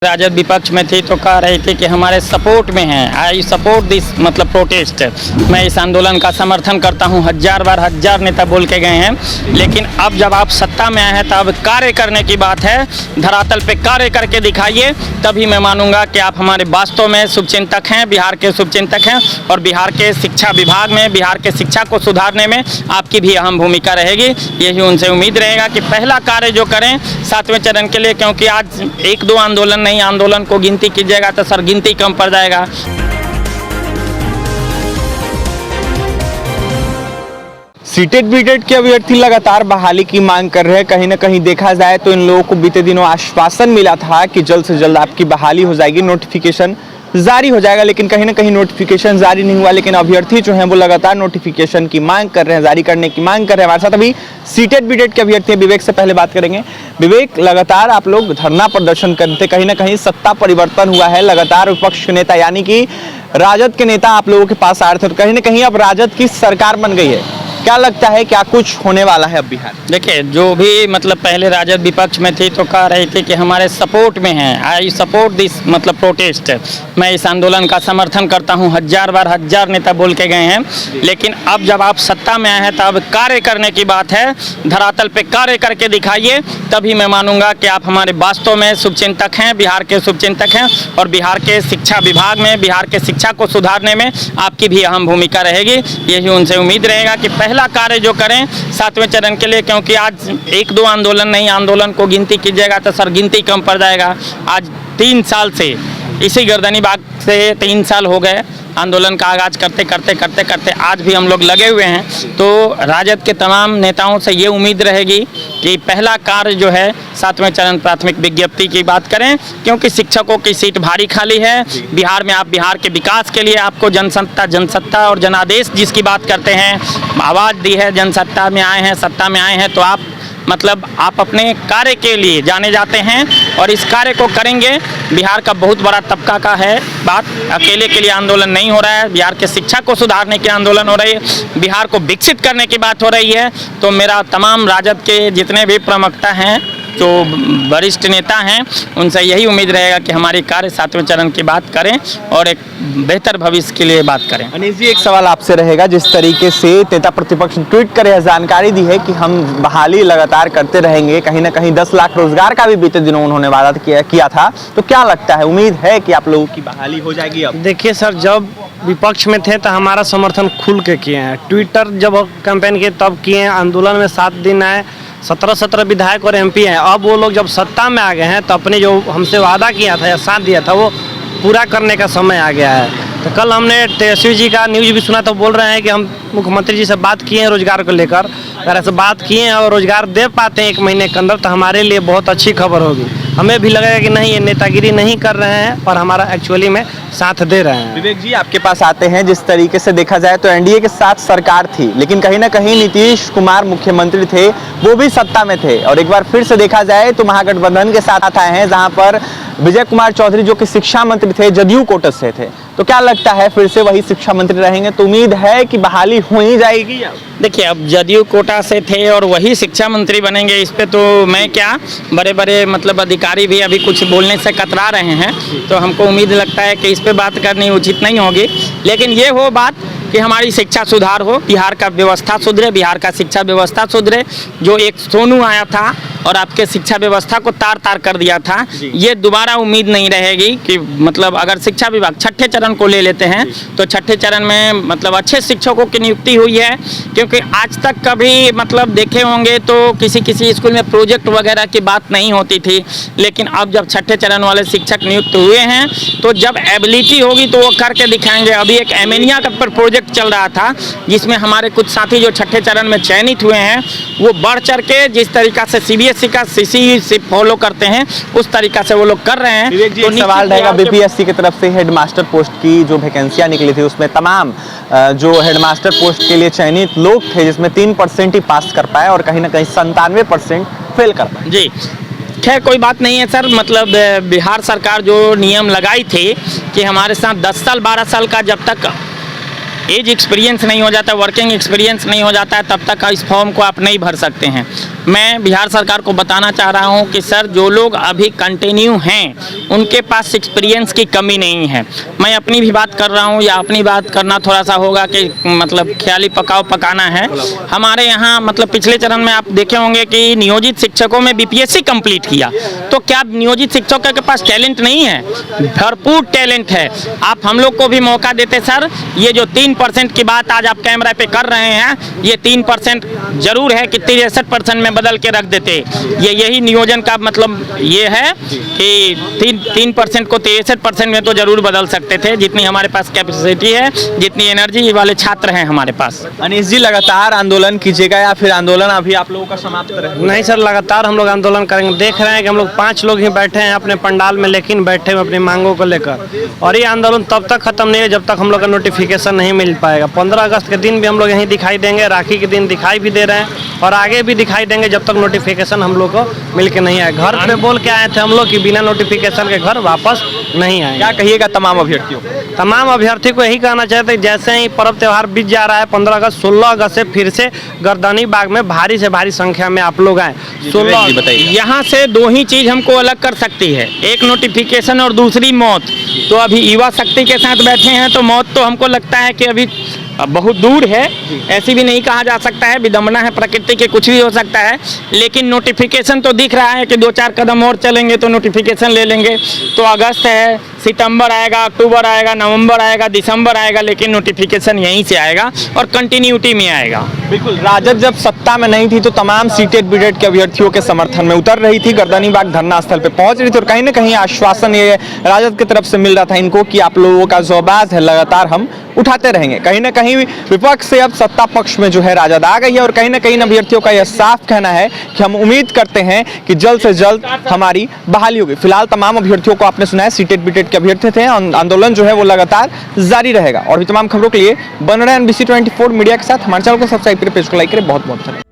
राजद विपक्ष में थी तो कह रही थी कि हमारे सपोर्ट में हैं। आई सपोर्ट दिस मतलब प्रोटेस्ट। मैं इस आंदोलन का समर्थन करता हूं। हजार नेता बोल के गए हैं, लेकिन अब जब आप सत्ता में आए हैं तब कार्य करने की बात है। धरातल पे कार्य करके दिखाइए, तभी मैं मानूंगा कि आप हमारे वास्तव में शुभचिंतक हैं, बिहार के शुभचिंतक हैं। और बिहार के शिक्षा विभाग में, बिहार के शिक्षा को सुधारने में आपकी भी अहम भूमिका रहेगी। यही उनसे उम्मीद रहेगा कि पहला कार्य जो करें 7वें चरण के लिए, क्योंकि आज 1-2 आंदोलन नहीं, आंदोलन को गिनती कीजिएगा तो सर गिनती कम पड़ जाएगा। सीटेट बीटेट के अभ्यर्थी लगातार बहाली की मांग कर रहे हैं। कहीं ना कहीं देखा जाए तो इन लोगों को बीते दिनों आश्वासन मिला था कि जल्द से जल्द आपकी बहाली हो जाएगी, नोटिफिकेशन जारी हो जाएगा, लेकिन कहीं ना कहीं नोटिफिकेशन जारी नहीं हुआ। लेकिन अभ्यर्थी जो हैं वो लगातार नोटिफिकेशन की मांग कर रहे हैं, जारी करने की मांग कर रहे हैं। हमारे साथ अभी सीटेट बीटेट के अभ्यर्थी विवेक से पहले बात करेंगे। विवेक, लगातार आप लोग धरना प्रदर्शन करते, कहीं ना कहीं सत्ता परिवर्तन हुआ है, लगातार विपक्ष के नेता यानी कि राजद के नेता आप लोगों के पास आ रहे थे और कहीं ना कहीं अब राजद की सरकार बन गई है। क्या लगता है क्या कुछ होने वाला है अब बिहार? देखिए, जो भी मतलब पहले राजद विपक्ष में थी तो कह रही थी कि हमारे सपोर्ट में हैं। आई सपोर्ट दिस मतलब प्रोटेस्ट। मैं इस आंदोलन का समर्थन करता हूं। हजार नेता बोल के गए हैं, लेकिन अब जब आप सत्ता में आए हैं तब कार्य करने की बात है। धरातल पे कार्य करके दिखाइए, तभी मैं मानूंगा कि आप हमारे वास्तव में शुभचिंतक हैं, बिहार के शुभचिंतक हैं। और बिहार के शिक्षा विभाग में, बिहार के शिक्षा को सुधारने में आपकी भी अहम भूमिका रहेगी। यही उनसे उम्मीद रहेगा कि पहला कार्य जो करें 7वें चरण के लिए, क्योंकि आज 1-2 आंदोलन नहीं, आंदोलन को गिनती कीजिएगा तो सर गिनती कम पड़ जाएगा। आज 3 साल से इसी गर्दनी बाग से 3 साल हो गए आंदोलन का आगाज करते आज भी हम लोग लगे हुए हैं। तो राजद के तमाम नेताओं से ये उम्मीद रहेगी कि पहला कार्य जो है 7वें चरण प्राथमिक विज्ञप्ति की बात करें, क्योंकि शिक्षकों की सीट भारी खाली है बिहार में। आप बिहार के विकास के लिए आपको जनसत्ता और जनादेश जिसकी बात करते हैं, आवाज़ दी है, जनसत्ता में आए हैं, सत्ता में आए हैं, तो आप आप अपने कार्य के लिए जाने जाते हैं और इस कार्य को करेंगे। बिहार का बहुत बड़ा तबका का है बात, अकेले के लिए आंदोलन नहीं हो रहा है। बिहार के शिक्षा को सुधारने के आंदोलन हो रही है, बिहार को विकसित करने की बात हो रही है। तो मेरा तमाम राजद के जितने भी प्रवक्ता हैं, जो वरिष्ठ नेता हैं, उनसे यही उम्मीद रहेगा कि हमारी कार्य 7वें चरण की बात करें और एक बेहतर भविष्य के लिए बात करें। अनिश जी, एक सवाल आपसे रहेगा। जिस तरीके से नेता प्रतिपक्ष ने ट्वीट करे, जानकारी दी है कि हम बहाली लगातार करते रहेंगे, कहीं ना कहीं 10 लाख रोजगार का भी बीते दिनों उन्होंने वादा किया था, तो क्या लगता है, उम्मीद है कि आप लोगों की बहाली हो जाएगी? अब देखिए सर, जब विपक्ष में थे तो हमारा समर्थन खुल के किए हैं। ट्विटर जब कैंपेन किए तब किए हैं। आंदोलन में 7 दिन आए, 17 विधायक और MP हैं। अब वो लोग जब सत्ता में आ गए हैं तो अपने जो हमसे वादा किया था या साथ दिया था वो पूरा करने का समय आ गया है। तो कल हमने तेजस्वी जी का न्यूज़ भी सुना, तो बोल रहे हैं कि हम मुख्यमंत्री जी से बात किए हैं रोजगार को लेकर। अगर ऐसे बात किए हैं और रोजगार दे पाते हैं 1 महीने के अंदर, तो हमारे लिए बहुत अच्छी खबर होगी। हमें भी लगेगा कि नहीं, ये नेतागिरी नहीं कर रहे हैं और हमारा एक्चुअली में साथ दे रहे हैं। विवेक जी, आपके पास आते हैं। जिस तरीके से देखा जाए तो NDA के साथ सरकार थी, लेकिन कहीं ना कहीं नीतीश कुमार मुख्यमंत्री थे, वो भी सत्ता में थे। और एक बार फिर से देखा जाए तो महागठबंधन के साथ आए हैं, जहां पर विजय कुमार चौधरी जो कि शिक्षा मंत्री थे, जदयू कोटे से थे। तो क्या लगता है, फिर से वही शिक्षा मंत्री रहेंगे तो उम्मीद है कि बहाली हो ही जाएगी? देखिए, अब जदयू कोटा से थे और वही शिक्षा मंत्री बनेंगे, इस पे तो मैं क्या, बड़े मतलब अधिकारी भी अभी कुछ बोलने से कतरा रहे हैं। तो हमको उम्मीद लगता है कि इस पे बात करनी उचित नहीं होगी। लेकिन ये हो बात कि हमारी शिक्षा सुधार हो, बिहार का व्यवस्था सुधरे, बिहार का शिक्षा व्यवस्था सुधरे। जो एक सोनू आया था और आपके शिक्षा व्यवस्था को तार कर दिया था, ये दोबारा उम्मीद नहीं रहेगी। कि मतलब अगर शिक्षा विभाग 6ठे चरण को ले लेते हैं तो 6ठे चरण में मतलब अच्छे शिक्षकों की नियुक्ति हुई है। क्योंकि आज तक कभी मतलब देखे होंगे तो किसी स्कूल में प्रोजेक्ट वगैरह की बात नहीं होती थी, लेकिन अब जब 6ठे चरण वाले शिक्षक नियुक्त हुए हैं तो जब एबिलिटी होगी तो वो करके दिखाएंगे। अभी एक एमेनिया का प्रोजेक्ट चल रहा था, जिसमें हमारे कुछ साथी जो 6ठे चरण में चयनित हुए हैं, वो बढ़ चढ़ के जिस तरीका से CBSE का CC फॉलो करते हैं उस तरीका से वो लोग कर रहे हैं। तो सवाल रहेगा, BPSC की तरफ से हेडमास्टर पोस्ट की जो वैकेंसियां निकली थी, उसमें तमाम जो हेडमास्टर पोस्ट के लिए चयनित लोग थे, जिसमें 3% ही पास कर पाए और कहीं ना कहीं 97% फेल कर पाए। जी, खैर कोई बात नहीं है सर। मतलब बिहार सरकार जो नियम लगाई थी कि हमारे साथ 10 साल 12 साल का जब तक एज एक्सपीरियंस नहीं हो जाता, वर्किंग एक्सपीरियंस नहीं हो जाता है, तब तक इस फॉर्म को आप नहीं भर सकते हैं। मैं बिहार सरकार को बताना चाह रहा हूं कि सर जो लोग अभी कंटिन्यू हैं उनके पास एक्सपीरियंस की कमी नहीं है। मैं अपनी भी बात कर रहा हूं, या अपनी बात करना थोड़ा सा होगा कि मतलब ख्याली पकाओ पकाना है। हमारे यहाँ मतलब पिछले चरण में आप देखे होंगे कि नियोजित शिक्षकों में बीपीएससी कंप्लीट किया, तो क्या नियोजित शिक्षकों के पास टैलेंट नहीं है? भरपूर टैलेंट है। आप हम लोग को भी मौका देते सर। ये जो 3% की बात आज आप कैमरा पे कर रहे हैं, ये 3% जरूर है कि 63% में बदल के रख देते। ये यही नियोजन का मतलब ये है कि 3% को 63% में तो जरूर बदल सकते थे, जितनी हमारे पास कैपेसिटी है, जितनी एनर्जी वाले छात्र हैं हमारे पास। अनीश जी, लगातार आंदोलन कीजिएगा या फिर आंदोलन अभी आप लोगों का समाप्त रहेगा? नहीं सर, लगातार हम लोग आंदोलन करेंगे। देख रहे हैं कि हम लोग 5 लोग ही बैठे हैं अपने पंडाल में, लेकिन बैठे हुए अपनी मांगों को लेकर। और ये आंदोलन तब तक खत्म नहीं है जब तक हम लोग का नोटिफिकेशन नहीं मिल पाएगा। 15 अगस्त के दिन भी हम लोग यहीं दिखाई देंगे, राखी के दिन दिखाई भी दे रहे हैं और आगे भी दिखाई देंगे जब तक नोटिफिकेशन हम लोग को मिल के नहीं आए। घर पे बोल के आए थे हम लोग कि बिना नोटिफिकेशन के घर वापस नहीं आए। क्या कहिएगा तमाम अभ्यर्थियों को? तमाम अभ्यर्थी को यही कहना चाहते हैं, जैसे ही पर्व त्यौहार बीत जा रहा है 15 अगस्त 16 अगस्त से फिर से गर्दनी बाग में भारी से भारी संख्या में आप लोग आए। 16 यहाँ से 2 ही चीज हमको अलग कर सकती है, एक नोटिफिकेशन और दूसरी मौत। तो अभी युवा शक्ति के साथ बैठे हैं, तो मौत तो हमको लगता है कि अभी बहुत दूर है, ऐसी भी नहीं कहा जा सकता है। विडंबना है प्रकृति के, कुछ भी हो सकता है। लेकिन नोटिफिकेशन तो दिख रहा है कि 2-4 कदम और चलेंगे तो नोटिफिकेशन ले लेंगे। तो अगस्त है, सितंबर आएगा, अक्टूबर आएगा, नवंबर आएगा, दिसंबर आएगा, लेकिन नोटिफिकेशन यहीं से आएगा और कंटिन्यूटी में आएगा। बिल्कुल, राजद जब सत्ता में नहीं थी तो तमाम सीटेड बीटेड के अभ्यर्थियों के समर्थन में उतर रही थी, गर्दनीबाग धरना स्थल पे पहुंच रही थी और कहीं ना कहीं आश्वासन ये राजद की तरफ से मिल रहा था इनको कि आप लोगों का जो आवाज है लगातार हम उठाते रहेंगे। कहीं ना कहीं विपक्ष से अब सत्ता पक्ष में जो है राजद आ गई है और कहीं ना कहीं अभ्यर्थियों का यह साफ कहना है कि हम उम्मीद करते हैं कि जल्द से जल्द हमारी बहाली होगी। फिलहाल तमाम अभ्यर्थियों को आपने सुना है, सीटेड बीटेड के अभ्यर्थी थे। आंदोलन जो है वो लगातार जारी रहेगा और भी तमाम खबरों के लिए बन रहे NBC 24 मीडिया के साथ। हमारे चैनल को सब्सक्राइब करें, पेज को लाइक करें। बहुत बहुत धन्यवाद।